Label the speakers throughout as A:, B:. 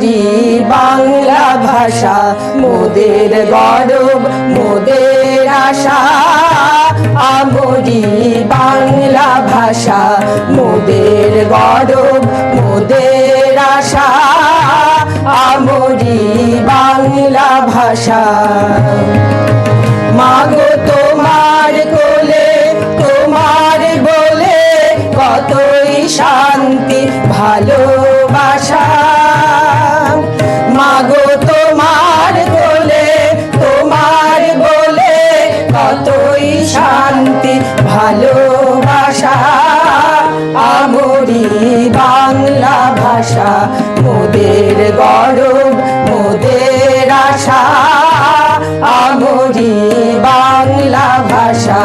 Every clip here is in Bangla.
A: আমরি বাংলা ভাষা মোদের গৌরব মোদের আশা আমরি বাংলা ভাষা মোদের গৌরব মোদের আশা আমরি বাংলা ভাষা মাগো তোমার কোলে তোমার বলে কতই শান্তি ভালোবাসা মাগো তোমার কোলে তোমার বলে কতই শান্তি ভালোবাসা আমরি বাংলা ভাষা মোদের গৌরব মোদের আশা আমরি বাংলা ভাষা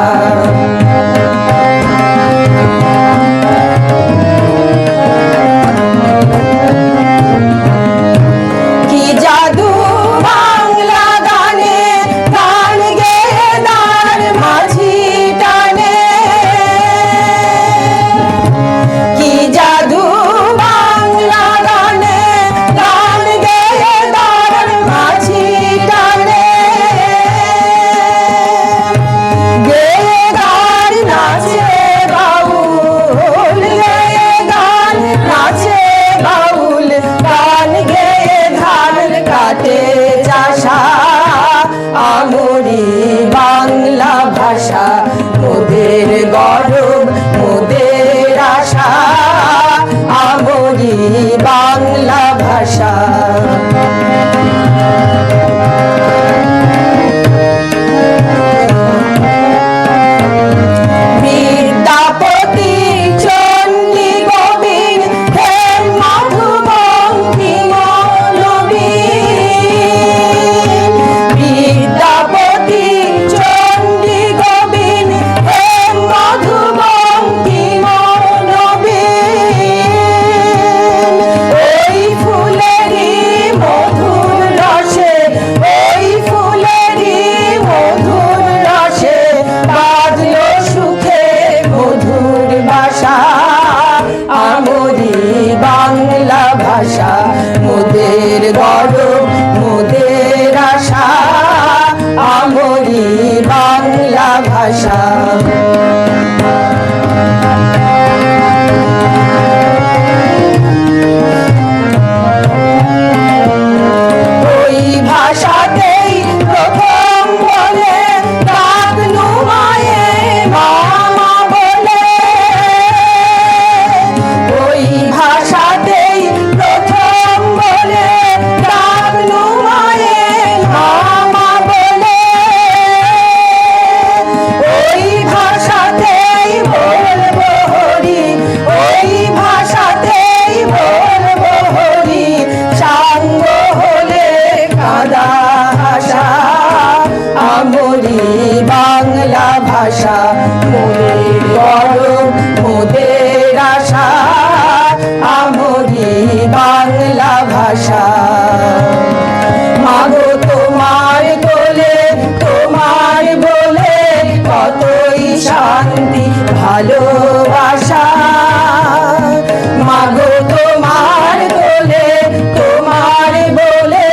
A: কি জাদু বাংলা গানে গান গেয়ে দাঁড় মাঝি টানে কি জাদু বাংলা গানে গান গেয়ে দাঁড় মাঝি টানে গেয়ে গান নাচে বাউল গেয়ে গান নাচে বাউল গান গেয়ে ধান কাটে চাষা আমরি বাংলা ভাষা মোদের গৌরব মোদের আশা আমরি বাংলা ভাষা বিদ্যাপতি চণ্ডী গোবিন্দ হেম মধুবঙ্কি মৌলবীন বিদ্যাপতি চণ্ডী গোবিন্দ হেম মধুবঙ্কি মৌলবীন ওই ফুলেরই মধুর রসে ওই ফুলেরই মধুর রসে বাজলো সুখে মধুর ভাষা আমরি বাংলা ভাষা মোদের গৌরব মোদের আশা আমরি বাংলা ভাষা ওই ভাষাতেই প্রথম বলে ডাকনু মায়ে মামা বলে ওই ভাষাতেই প্রথম বলে ডাকনু মায়ে মামা বলে ওই ভাষাতেই বলবো হরি ওই ভাষাতেই বলবো হরি সাঙ্গ হলে কাদা হাসা আমরি বাংলা ভাষা মোদের গৌরব মোদের আশা আমরি বাংলা ভাষা মাগো তোমার কোলে তোমার বলে কতই শান্তি ভালোবাসা মাগো তোমার কোলে তোমার বলে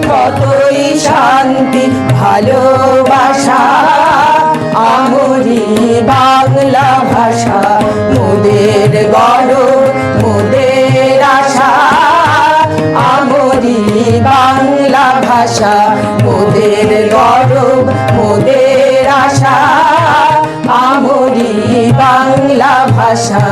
A: কতই শান্তি ভালোবাসা আমরি বাংলা ভাষা মোদের গৌরব মোদের আশা আমরি বাংলা ভাষা মোদের গৌরব মোদের আশা আমরি বাংলা ভাষা